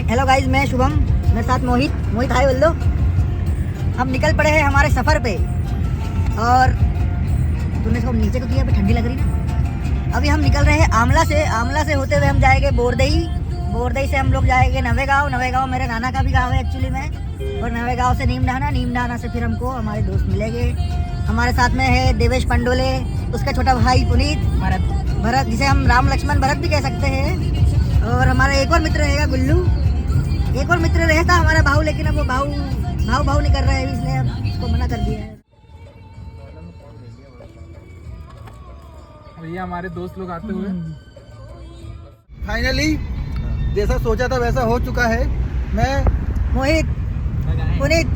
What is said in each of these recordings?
Hello guys, मैं शुभम, मेरे साथ मोहित हाय बोल दो। हम निकल पड़े हैं हमारे सफ़र पे। और तूने इसको नीचे को किया, अभी ठंडी लग रही ना। अभी हम निकल रहे हैं आमला से होते हुए हम जाएंगे बोरदई से हम लोग जाएंगे नवेगांव मेरे नाना का भी गाँव है एक्चुअली में। और नवेगांव से नीमडाना से फिर हमको हमारे दोस्त मिलेंगे। हमारे साथ में है देवेश पंडोले, उसका छोटा भाई पुनीत, भरत जिसे हम राम लक्ष्मण भरत भी कह सकते हैं। और हमारा एक और मित्र रहेगा गुल्लू, एक और मित्र रहता हमारा भाऊ, लेकिन अब वो भाऊ नहीं कर रहा है, इसलिए हम उसको मना कर दिया है। भैया हमारे दोस्त लोग आते हुए फाइनली जैसा सोचा था वैसा हो चुका है। मैं मोहित, पुनीत,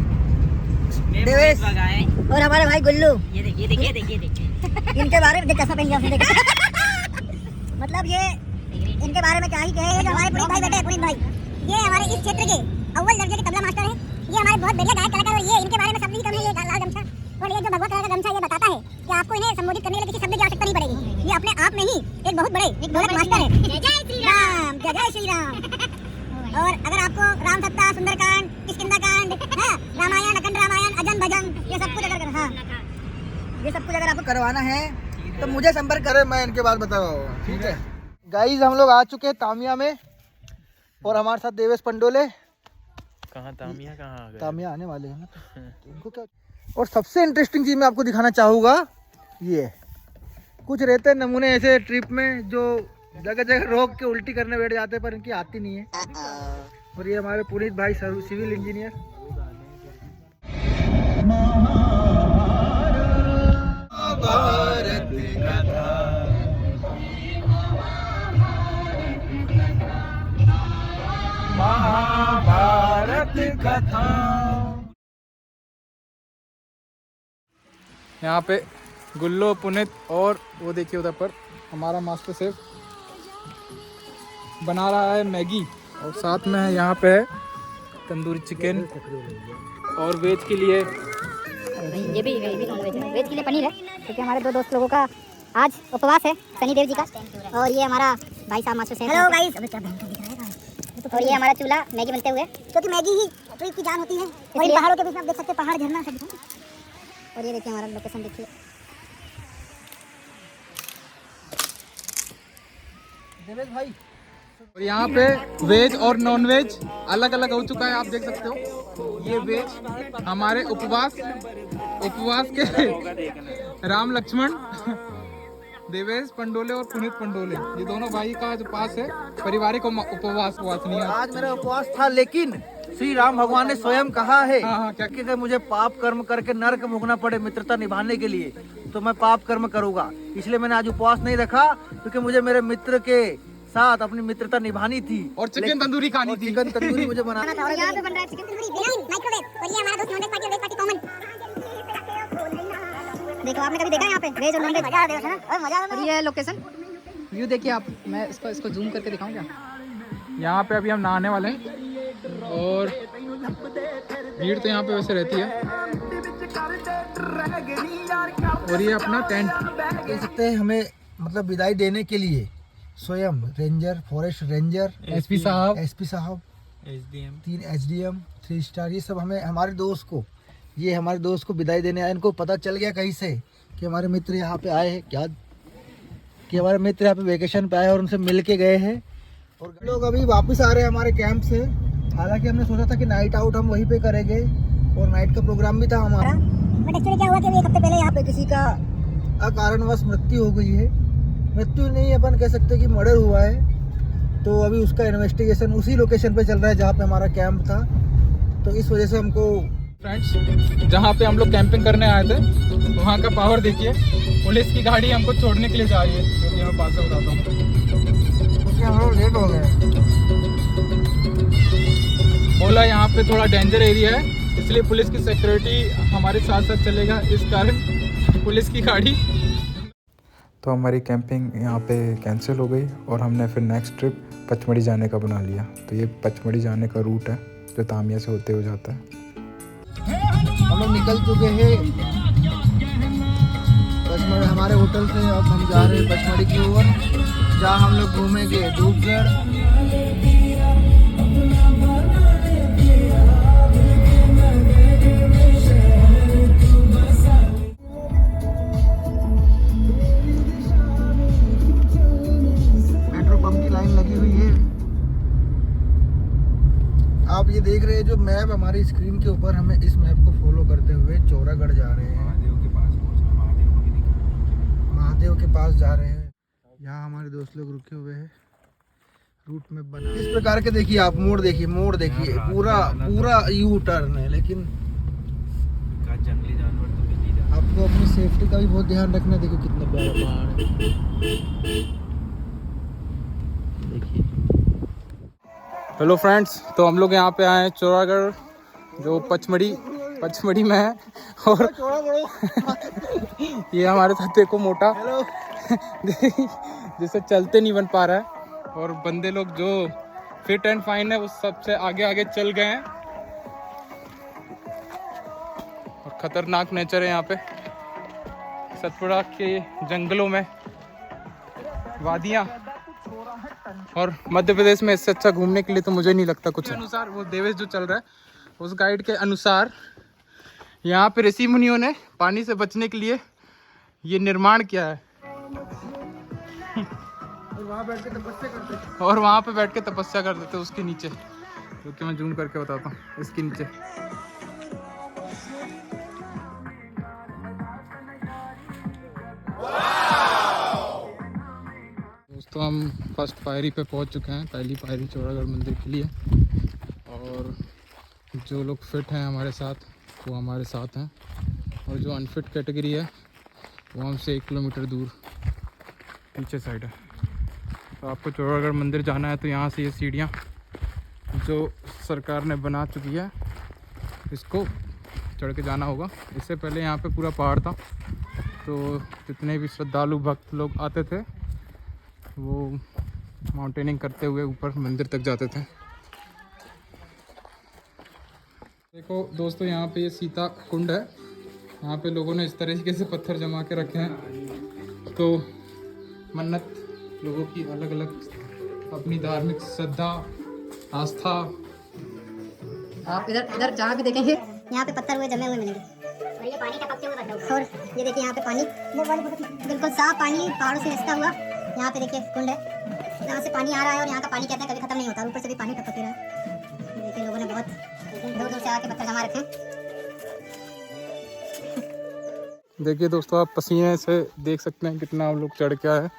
देवेश और हमारे भाई गुल्लू, ये देखिए इनके बारे में कैसा पहन लिया मतलब ये इनके बारे में क्या ही कहे। जो हमारे पुनीत भाई बैठे हैं, पुनीत भाई ये हमारे इस क्षेत्र के अव्वल दर्जे के तबला मास्टर हैं। ये हमारे बहुत बढ़िया गायक कलाकार, और ये इनके बारे में शब्द ही कम है। ये लाल गमछा और ये जो भगवा कलर का गमछा ये बताता है कि आपको इन्हें संबोधित करने के लिए किसी शब्द की आवश्यकता नहीं पड़ेगी। ये अपने आप में ही एक बहुत बड़े ढोलक मास्टर है। जय श्री राम। और अगर आपको राम सप्ताह, सुंदरकांड, किष्किंधाकांड, रामायण, अखंड रामायण, अजन भजन, ये सब कुछ अगर आपको करवाना है तो मुझे संपर्क करे, मैं इनके बाद बताऊंगा। ठीक है गाइस, हम लोग आ चुके हैं तामिया में और हमारे साथ देवेश पंडोले। तामिया आने वाले हैं तो इनको क्या। और सबसे इंटरेस्टिंग चीज मैं आपको दिखाना चाहूँगा, ये कुछ रहते हैं नमूने ऐसे ट्रिप में जो जगह जगह रोक के उल्टी करने बैठ जाते हैं, पर इनकी आती नहीं है। और ये हमारे पुनीत भाई सिविल इंजीनियर। महाभारत कथा। यहाँ पे गुल्लो, पुनित और वो देखिए उधर पर हमारा मास्टर शेफ बना रहा है मैगी। और साथ में है यहाँ पे है तंदूरी चिकन। और वेज के लिए ये भी नॉनवेज है। वेज के लिए पनीर है, क्योंकि हमारे दो दोस्त लोगों का आज उपवास है, शनि देव जी का। और ये हमारा भाई साहब मास्टर शेफ। हेलो गाइस, अबे क्या भयंकर दिख रहा है। और ये हमारा चूल्हा मैगी बनते हुए, क्योंकि मैगी ही ट्रिप की जान होती है। वही पहाड़ों के बीच में आप देख सकते हैं, पहाड़, झरना सब। और ये देखिए हमारा लोकेशन देखिए। देवेश भाई, और यहाँ पे वेज और नॉन वेज अलग अलग हो चुका है, आप देख सकते हो। ये वेज हमारे उपवास के राम लक्ष्मण, देवेश पंडोले और पुनीत पंडोले, ये दोनों भाई का जो पास है पारिवारिक उपवास नहीं है। आज मेरा उपवास था, लेकिन श्री राम भगवान ने स्वयं कहा है क्या कि अगर मुझे पाप कर्म करके नरक भोगना पड़े मित्रता निभाने के लिए, तो मैं पाप कर्म करूंगा। इसलिए मैंने आज उपवास नहीं रखा, क्योंकि मुझे मेरे मित्र के साथ अपनी मित्रता निभानी थी और चिकन तंदूरी खानी थी। चिकन तंदूरी मुझे बनाना था। और यहाँ पे बन रहा है चिकन तंदूरी बिना माइक्रोवेव। और ये हमारा दोस्त नॉनवेज पार्टी कॉमन। देखो, आपने कभी देखा है यहाँ पे वेज और नॉनवेज? मजा आ। और ये लोकेशन व्यू देखिए आप। मैं इसको जूम करके दिखाऊं क्या? यहाँ पे अभी हम नहाने वाले हैं और भीड़ तो यहाँ पे वैसे रहती है। और ये अपना टेंट कह सकते हैं, हमें मतलब विदाई देने के लिए स्वयं रेंजर, फॉरेस्ट रेंजर, एसपी साहब, 3 SDM, 3 स्टार, ये सब हमें हमारे दोस्त को विदाई देने आए। इनको पता चल गया कहीं से कि हमारे मित्र यहाँ पे आए हैं, क्या कि हमारे मित्र यहाँ पे वेकेशन पे आए और उनसे मिल के गए हैं। और लोग अभी वापस आ रहे हैं हमारे कैंप से। हालांकि हमने सोचा था कि नाइट आउट हम वहीं पे करेंगे और नाइट का प्रोग्राम भी था हमारा, बट एक्चुअली क्या हुआ कि एक हफ्ते पहले यहाँ पे किसी का अकारणवश मृत्यु हो गई है। मृत्यु नहीं, अपन कह सकते कि मर्डर हुआ है। तो अभी उसका इन्वेस्टिगेशन उसी लोकेशन पे चल रहा है जहाँ पे हमारा कैंप था। तो इस वजह से हमको फ्रेंड्स, जहाँ पे हम लोग कैंपिंग करने आए थे वहाँ का पावर देखिए। पुलिस की गाड़ी हमको छोड़ने के लिए जा रही है। तो मैं पास से बताता हूँ, क्योंकि हम लोग लेट हो गए। बोला यहाँ पे थोड़ा डेंजर एरिया है, इसलिए पुलिस की सिक्योरिटी हमारे साथ साथ चलेगा, इस कारण पुलिस की गाड़ी। तो हमारी कैंपिंग यहाँ पे कैंसिल हो गई और हमने फिर नेक्स्ट ट्रिप पचमढ़ी जाने का बना लिया। तो ये पचमढ़ी जाने का रूट है जो तामिया से होते हुए जाता है। हम लोग निकल चुके हैं पचमढ़ी हमारे होटल से। अब हम जा रहे हैं पचमढ़ी की ओर, जहाँ हम लोग घूमेंगे धूपगढ़, आप ये देख रहे हैं जो मैप हमारी स्क्रीन के ऊपर, हमें इस मैप को फॉलो करते हुए चौरागढ़ जा रहे हैं। महादेव के पास जा रहे हैं। यहाँ हमारे दोस्त लोग रुके हुए हैं, रूट में बना इस प्रकार के। देखिए आप मोड़ देखिए पूरा यू टर्न है, लेकिन जंगली जानवर तो मिल ही जाता। आपको अपनी सेफ्टी का भी बहुत ध्यान रखना है। देखो कितना प्यारा पहाड़ है, देखिए। हेलो फ्रेंड्स, तो हम लोग यहाँ पे आए हैं चौरागढ़, जो पचमढ़ी में है। और ये हमारे साथ देखो मोटा जिसे चलते नहीं बन पा रहा है, और बंदे लोग जो फिट एंड फाइन है वो सबसे आगे आगे चल गए हैं। और खतरनाक नेचर है यहाँ पे, सतपुड़ा के जंगलों में, वादियाँ। और मध्य प्रदेश में इससे अच्छा घूमने के लिए तो मुझे नहीं लगता कुछ है। अनुसार वो देवेश जो चल रहा है, उस गाइड के अनुसार यहाँ पे ऋषि मुनियों ने पानी से बचने के लिए ये निर्माण किया है। और वहाँ पे बैठ के तपस्या करते थे उसके नीचे, जो कि मैं जूम करके बताता हूँ। इसके नीचे दोस्तों हम फर्स्ट पायरी पे पहुँच चुके हैं, पहली पायरी चौरागढ़ मंदिर के लिए। और जो लोग फिट हैं हमारे साथ वो हमारे साथ हैं, और जो अनफिट कैटेगरी है वो हमसे 1 किलोमीटर दूर पीछे साइड है। तो आपको चौरागढ़ मंदिर जाना है तो यहाँ से ये सीढ़ियाँ जो सरकार ने बना चुकी है, इसको चढ़ के जाना होगा। इससे पहले यहाँ पे पूरा पहाड़ था, तो जितने भी श्रद्धालु भक्त लोग आते थे वो माउंटेनिंग करते हुए ऊपर मंदिर तक जाते थे। देखो दोस्तों, यहाँ पे ये सीता कुंड है। यहाँ पे लोगों ने इस तरीके से पत्थर जमा के रखे हैं, तो मन्नत लोगों की अलग अलग अपनी धार्मिक श्रद्धा आस्था। आप इधर जहाँ भी देखेंगे यहाँ पे पत्थर हुए जमे हुए मिलेंगे, और ये पानी टपकते हुए बदला हुआ। और ये देखिए यहाँ पे पानी बिल्कुल साफ पानी पहाड़ों से रिसता हुआ। यहाँ पे देखिए कुंड है, यहाँ से पानी आ रहा है, और यहाँ का पानी कहते हैं कभी खत्म नहीं होता, ऊपर से भी पानी टपक रहा है। देखिए लोगों ने बहुत दूर दूर से आके पत्थर जमा रखे हैं। देखिए दोस्तों, आप पसीने से देख सकते हैं कितना हम लोग चढ़ के आए हैं।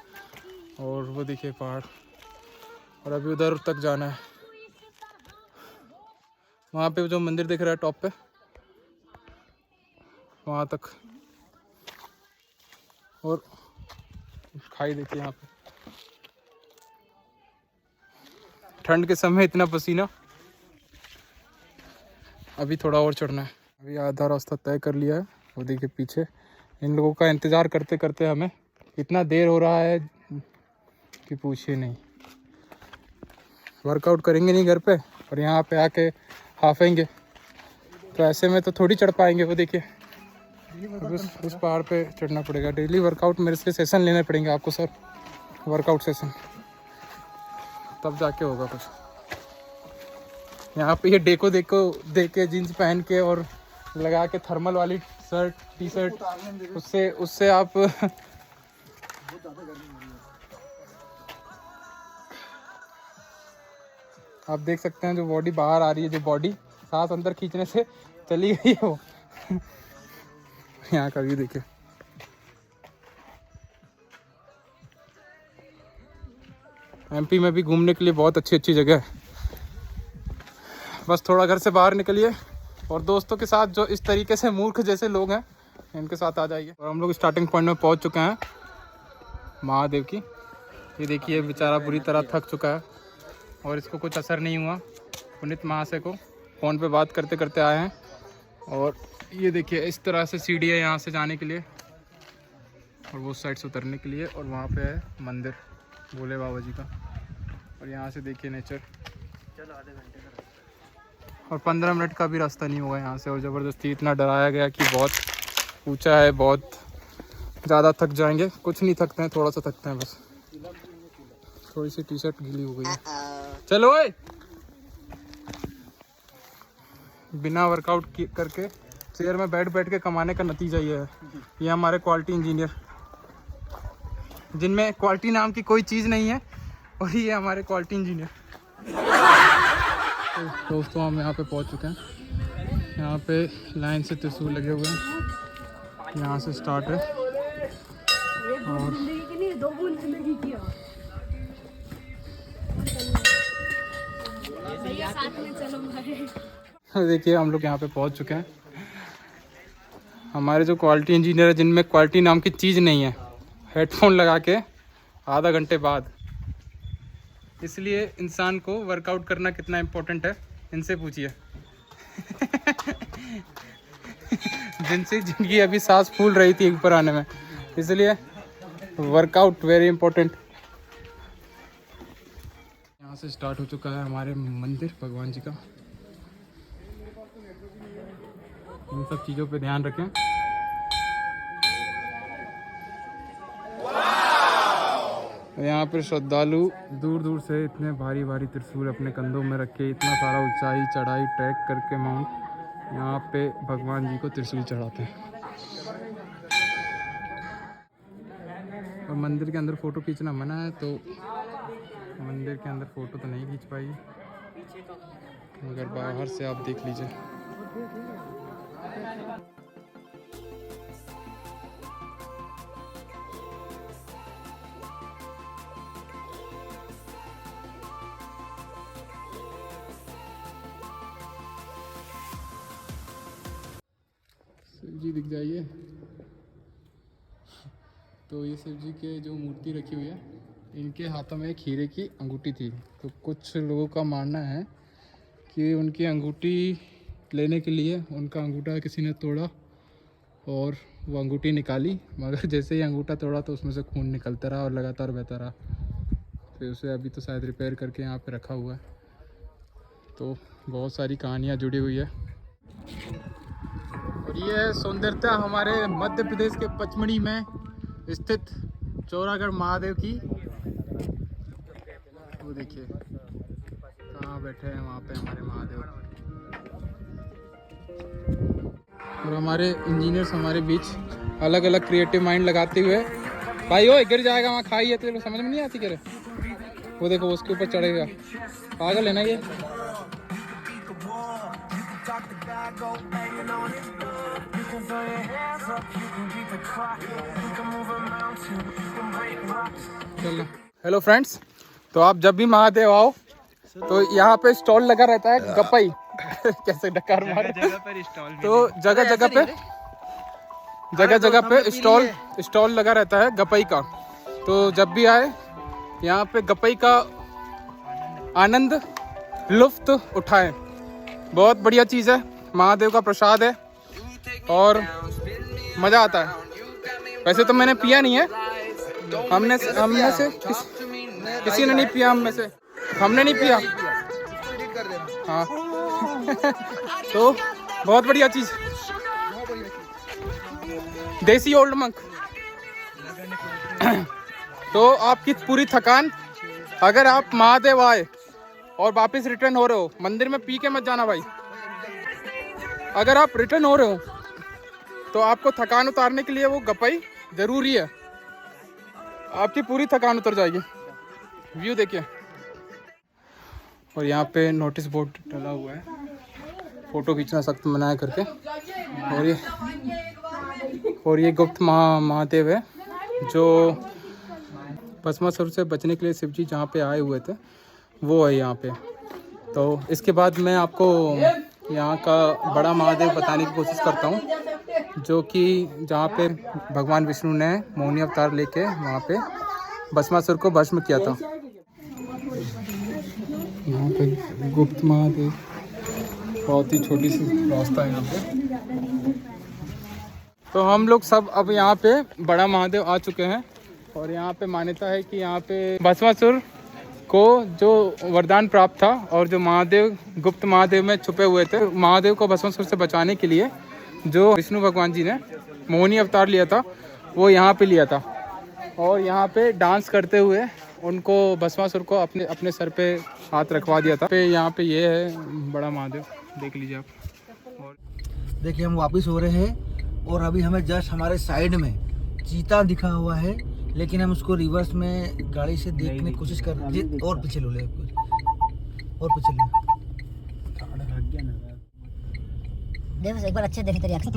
और वो देखिए पहाड़, और अभी उधर तक जाना है। वहाँ पे जो मंदिर दिख रहा है टॉप पे, वहाँ तक। और खाई देखिए यहाँ पे, ठंड के समय इतना पसीना। अभी थोड़ा और चढ़ना है, अभी आधा रास्ता तय कर लिया है। वो देखिए पीछे, इन लोगों का इंतज़ार करते करते हमें इतना देर हो रहा है कि पूछिए नहीं। वर्कआउट करेंगे नहीं घर पे, और यहाँ पे आके हाफेंगे, तो ऐसे में तो थोड़ी चढ़ पाएंगे। वो देखिए उस पहाड़ पे चढ़ना पड़ेगा। डेली वर्कआउट मेरे से सेशन लेने पड़ेंगे आपको सर, वर्कआउट सेशन, तब जाके होगा कुछ। यहाँ पे ये डेको देख के जीन्स पहन के और लगा के थर्मल वाली शर्ट टी शर्ट, उससे आप देख सकते हैं जो बॉडी बाहर आ रही है, जो बॉडी सांस अंदर खींचने से चली गई है वो। यहाँ का व्यू देखिए। एमपी में भी घूमने के लिए बहुत अच्छी अच्छी जगह है, बस थोड़ा घर से बाहर निकलिए और दोस्तों के साथ जो इस तरीके से मूर्ख जैसे लोग हैं इनके साथ आ जाइए। और हम लोग स्टार्टिंग पॉइंट में पहुंच चुके हैं महादेव की। ये देखिए बेचारा बुरी तरह थक चुका है और इसको कुछ असर नहीं हुआ। पुनीत महाशय को फ़ोन पे बात करते करते आए हैं। और ये देखिए इस तरह से सीढ़ी है यहाँ से जाने के लिए और वो साइड से उतरने के लिए। और वहाँ पे है मंदिर भोले बाबा जी का। और यहाँ से देखिए नेचर। और 15 मिनट का भी रास्ता नहीं होगा यहाँ से। और ज़बरदस्ती इतना डराया गया कि बहुत ऊंचा है, बहुत ज़्यादा थक जाएंगे। कुछ नहीं थकते हैं, थोड़ा सा थकते हैं बस। थोड़ी सी टी शर्ट गीली हो गई है। चलो ओए, बिना वर्कआउट करके चेयर में बैठ के कमाने का नतीजा ये है। ये हमारे क्वालिटी इंजीनियर, जिनमें क्वालिटी नाम की कोई चीज़ नहीं है, और ये हमारे क्वालिटी इंजीनियर। तो दोस्तों हम यहाँ पे पहुँच चुके हैं। यहाँ पे लाइन से त्रिशूल लगे हुए हैं, यहाँ से स्टार्ट है। और देखिए हम लोग यहाँ पे पहुँच चुके हैं। हमारे जो क्वालिटी इंजीनियर है, जिनमें क्वालिटी नाम की चीज़ नहीं है, हेडफोन लगा के आधा घंटे बाद। इसलिए इंसान को वर्कआउट करना कितना इम्पोर्टेंट है इनसे पूछिए। जिनकी अभी सांस फूल रही थी ऊपर आने में, इसलिए वर्कआउट वेरी इम्पोर्टेंट। यहाँ से स्टार्ट हो चुका है हमारे मंदिर भगवान जी का। इन सब चीज़ों पे ध्यान रखें। यहाँ पर श्रद्धालु दूर दूर से इतने भारी भारी त्रिशूल अपने कंधों में रख के इतना सारा ऊंचाई चढ़ाई ट्रैक करके माउंट यहाँ पे भगवान जी को त्रिशूल चढ़ाते हैं। और मंदिर के अंदर फ़ोटो खींचना मना है, तो मंदिर के अंदर फ़ोटो तो नहीं खींच पाएगी, मगर बाहर से आप देख लीजिए। शिव जी दिख जाइए। तो ये शिव जी के जो मूर्ति रखी हुई है, इनके हाथों में एक हीरे की अंगूठी थी। तो कुछ लोगों का मानना है कि उनकी अंगूठी लेने के लिए उनका अंगूठा किसी ने तोड़ा और वो अंगूठी निकाली, मगर जैसे ही अंगूठा तोड़ा तो उसमें से खून निकलता रहा और लगातार बहता रहा। फिर उसे अभी तो शायद रिपेयर करके यहाँ पे रखा हुआ है। तो बहुत सारी कहानियाँ जुड़ी हुई है। और ये है सौंदर्यता हमारे मध्य प्रदेश के पचमढ़ी में स्थित चौरागढ़ महादेव की। वो देखिए कहाँ बैठे हैं, वहाँ पे हमारे महादेव। और हमारे इंजीनियर्स हमारे बीच अलग अलग क्रिएटिव माइंड लगाते हुए, भाई ओ गिर जाएगा वहाँ, खाई है तो समझ में नहीं आती करे। वो देखो उसके ऊपर चढ़ेगा, पागल है ना ये। हेलो फ्रेंड्स, तो आप जब भी महादेव आओ तो यहाँ पे स्टॉल लगा रहता है गप्पई। कैसे डकार मार, तो जगह जगह पे स्टॉल लगा रहता है गप्पई का। तो जब भी आए यहाँ पे गप्पई का आनंद लुफ्त उठाएं। बहुत बढ़िया चीज़ है, महादेव का प्रसाद है और मज़ा आता है। वैसे तो मैंने पिया नहीं है, हमने से किसी ने नहीं पिया, हमने नहीं पिया। हाँ। तो बहुत बढ़िया चीज़, देसी ओल्ड मंक। तो आपकी पूरी थकान, अगर आप महादेव आए और वापस रिटर्न हो रहे हो, मंदिर में पी के मत जाना भाई। अगर आप रिटर्न हो रहे हो तो आपको थकान उतारने के लिए वो गप्पई ज़रूरी है। आपकी पूरी थकान उतर जाएगी। व्यू देखिए। और यहाँ पे नोटिस बोर्ड डला हुआ है, फ़ोटो खींचना सख्त मना है करके। और ये गुप्त महादेव है, जो भस्मासुर से बचने के लिए शिव जी जहाँ पे आए हुए थे वो है यहाँ पे। तो इसके बाद मैं आपको यहाँ का बड़ा महादेव बताने की कोशिश करता हूँ, जो कि जहाँ पे भगवान विष्णु ने मोहिनी अवतार लेके वहाँ पे भस्मासुर को भस्म किया था। यहाँ पे गुप्त महादेव, बहुत ही छोटी सी रास्ता है यहाँ पे। तो हम लोग सब अब यहाँ पे बड़ा महादेव आ चुके हैं। और यहाँ पे मान्यता है कि यहाँ पे भस्मासुर को जो वरदान प्राप्त था और जो महादेव गुप्त महादेव में छुपे हुए थे, महादेव को भस्मासुर से बचाने के लिए जो विष्णु भगवान जी ने मोहिनी अवतार लिया था वो यहाँ पे लिया था। और यहाँ पे डांस करते हुए उनको भस्मासुर को अपने सर पे हाथ रखवा दिया था। यहाँ पे ये है बड़ा महादेव, देख लीजिए आप। और देखिए हम वापस हो रहे हैं और अभी हमें जस्ट हमारे साइड में चीता दिखा हुआ है, लेकिन हम उसको रिवर्स में गाड़ी से देखने की कोशिश कर रहे हैं। और पीछे लो, ले और पीछे लो। देव एक बार अच्छे देखे तेरी आंखें।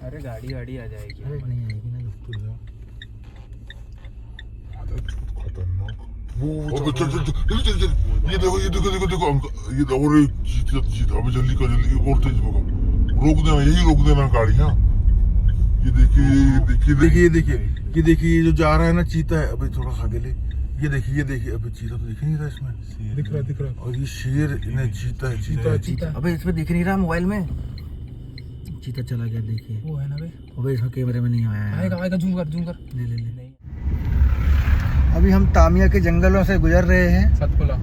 अरे गाड़ी आ जाएगी। अरे नहीं आएगी ना अबे चल चल चल चल चल ये देखो अंकल ये और एक चीता अबे जल्दी कर जल्दी और तेज भगाओ रोक देना यही रोक देना गाड़ियाँ ये देखिए ये जो जा रहा है ना चीता है अबे थोड़ा आगे ले ये देखिए अबे चीता तो दिख नहीं रहा इसमें दिख रहा और ये शेर नहीं चीता है चीता अबे इसमें दिख नहीं रहा मोबाइल में चीता चला गया देखिए वो है ना बे, अबे इसमें कैमरे में नहीं आया आएगा जूम कर ले अभी हम तामिया के जंगलों से गुजर रहे हैं सतपुला।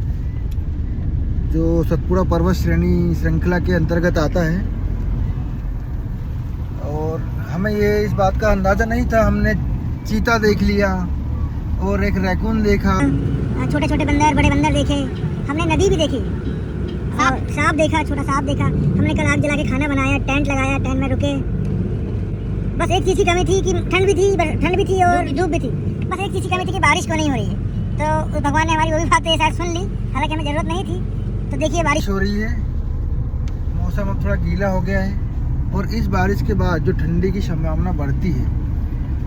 जो सतपुड़ा पर्वत श्रृंखला के अंतर्गत आता है और हमें ये इस बात का अंदाज़ा नहीं था। हमने चीता देख लिया और एक रैकून देखा, छोटे छोटे बंदर बड़े बंदर देखे, हमने नदी भी देखी, सांप देखा, छोटा सांप देखा। हमने कल आग जला के खाना बनाया, टेंट लगाया, टेंट में रुके। बस एक चीज़ की कमी थी कि ठंड भी थी और धूप भी थी। बस एक चीज़ की कमी थी कि बारिश क्यों नहीं हो रही है। तो भगवान ने हमारी वो भी बातें शायद सुन ली, हालांकि हमें ज़रूरत नहीं थी। तो देखिए बारिश हो रही है, मौसम अब थोड़ा गीला हो गया है और इस बारिश के बाद जो ठंडी की संभावना बढ़ती है,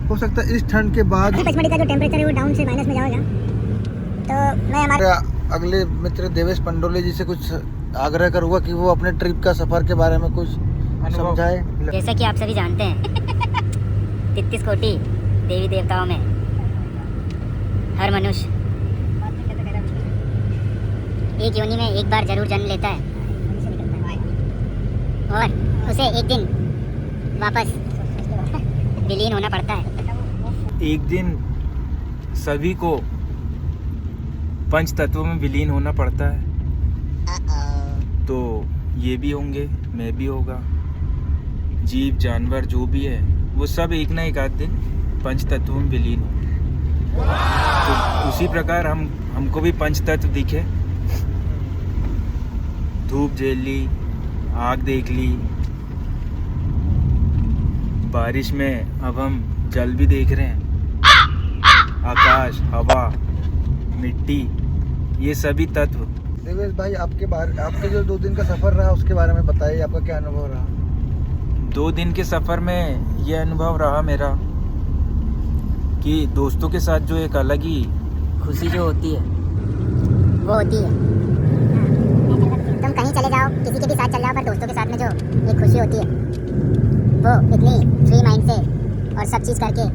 हो सकता है इस ठंड के बाद पचमढ़ी का जो टेम्परेचर है वो डाउन से माइनस में जाएगा। तो मैं हमारे अगले मित्र देवेश पंडोले जी से कुछ आग्रह करूँगा कि वो अपने ट्रिप का सफ़र के बारे में कुछ समझाए। जैसा कि आप सभी जानते हैं 33 कोटि देवी देवताओं में हर मनुष्य एक योनि में एक बार जरूर जन्म लेता है और उसे एक दिन वापस विलीन होना पड़ता है। एक दिन सभी को पंच तत्वों में विलीन होना पड़ता है। तो ये भी होंगे, मैं भी होगा, जीव जानवर जो भी है वो सब एक ना एक आध दिन पंच तत्वों में विलीन हो। तो उसी प्रकार हमको भी पंच तत्व दिखे, धूप झेल ली, आग देख ली, बारिश में अब हम जल भी देख रहे हैं, आकाश, हवा, मिट्टी, ये सभी तत्व। देवेश भाई आपके जो 2 दिन का सफ़र रहा उसके बारे में बताइए, आपका क्या अनुभव रहा? 2 दिन के सफ़र में ये अनुभव रहा मेरा कि दोस्तों के साथ जो एक अलग ही खुशी जो होती है वो होती है। तुम कहीं चले जाओ, किसी के भी साथ चल जाओ, पर दोस्तों के साथ में जो एक खुशी होती है वो इतनी फ्री माइंड से और सब चीज़ करके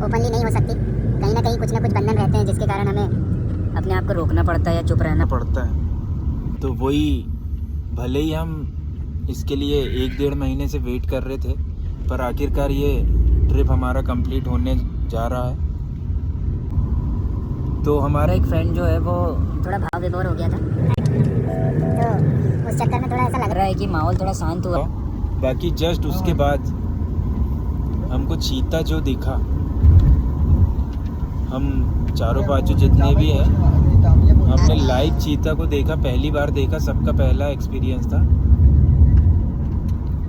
ओपनली नहीं हो सकती। कहीं ना कहीं कुछ ना कुछ बंधन रहते हैं जिसके कारण हमें अपने आप को रोकना पड़ता है या चुप रहना पड़ता है। तो वही भले ही हम इसके लिए 1-1.5 महीने से वेट कर रहे थे, पर आखिरकार ये ट्रिप हमारा कंप्लीट होने जा रहा है। तो हमारा एक फ्रेंड जो है वो थोड़ा भाव विभोर हो गया था, तो उस चक्कर में थोड़ा ऐसा लग रहा है कि माहौल थोड़ा शांत हुआ। बाकी जस्ट उसके बाद हमको चीता जो दिखा, हम चारों बाजू जितने भी हैं हमने लाइव चीता को देखा, पहली बार देखा, सबका पहला एक्सपीरियंस था।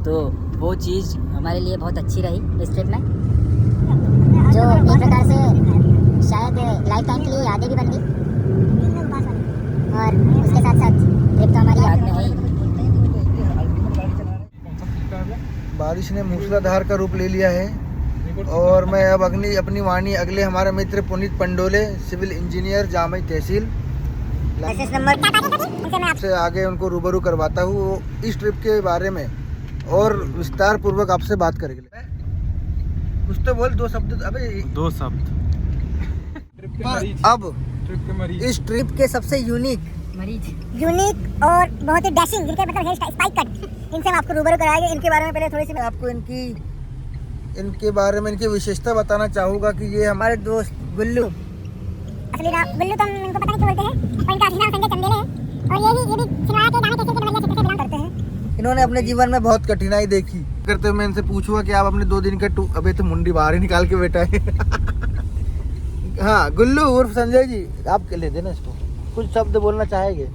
तो वो चीज़ हमारे लिए बहुत अच्छी रही इस ट्रिप में, जो एक प्रकार से शायद लाइफ टाइम के लिए यादें भी बन गई और उसके साथ साथ ट्रिप तो हमारी याद में है ही। बारिश ने मूसलाधार का रूप ले लिया है और मैं अब अपनी वाणी अगले हमारे मित्र पुनीत पंडोले, सिविल इंजीनियर, जामई तहसील से आगे उनको रूबरू करवाता हूँ। इस ट्रिप के बारे में और विस्तार पूर्वक आपसे बात करेंगे। कुछ तो बोल, 2 शब्द। अबे 2 शब्द। अब इस ट्रिप के सबसे यूनिक और बहुत ही डैशिंग, जिनके मतलब है स्पाइक कट, इनसे हम आपको रूबरू कराएंगे। इनके बारे में पहले थोड़ी सी मैं आपको इनके बारे में इनकी विशेषता बताना चाहूँगा कि ये हमारे दोस्त गुल्लू, असली नाम गुल्लू तो हम इनको पता नहीं बोलते हैं, पर इनका असली नाम संजय चंदेले है और ये भी छिंदवाड़ा के गाने कैसे के बलिया क्षेत्र से बिलोंग करते हैं। इन्होंने अपने जीवन में बहुत कठिनाई देखी करते हुए मैं इनसे पूछूंगा कि आप अपने 2 दिन के अबे तो मुंडी बाहर ही निकाल के बैठा है। हाँ गुल्लू उर्फ संजय जी, आप ले देना इसको, कुछ शब्द बोलना चाहेंगे?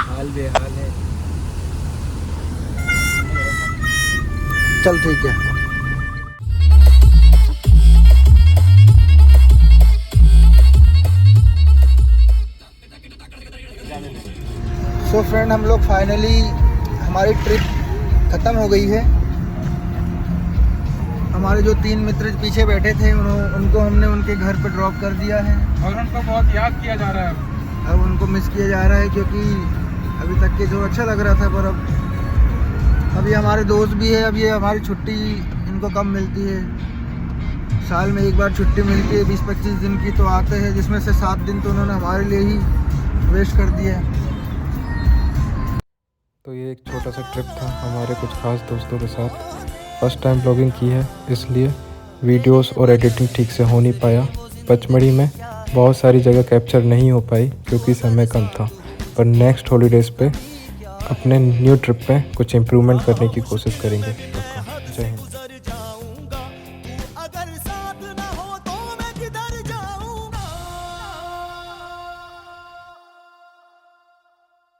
हाल बेहाल है। चल ठीक है। तो फ्रेंड हम लोग फाइनली हमारी ट्रिप ख़त्म हो गई है। हमारे जो 3 मित्र पीछे बैठे थे उनको हमने उनके घर पे ड्रॉप कर दिया है और उनको बहुत याद किया जा रहा है। अब उनको मिस किया जा रहा है क्योंकि अभी तक के जो अच्छा लग रहा था, पर अब ये हमारे दोस्त भी है। अब ये हमारी छुट्टी इनको कम मिलती है, साल में एक बार छुट्टी मिलती है 20-25 दिन की, तो आते हैं, जिसमें से 7 दिन तो उन्होंने हमारे लिए ही वेस्ट कर दिया है। तो ये एक छोटा सा ट्रिप था हमारे कुछ खास दोस्तों के साथ। फर्स्ट टाइम ब्लॉगिंग की है, इसलिए वीडियोस और एडिटिंग ठीक से हो नहीं पाया। पचमढ़ी में बहुत सारी जगह कैप्चर नहीं हो पाई क्योंकि समय कम था, पर नेक्स्ट हॉलीडेज़ पे अपने न्यू ट्रिप पे कुछ इम्प्रूवमेंट करने की कोशिश करेंगे। जय हिंद।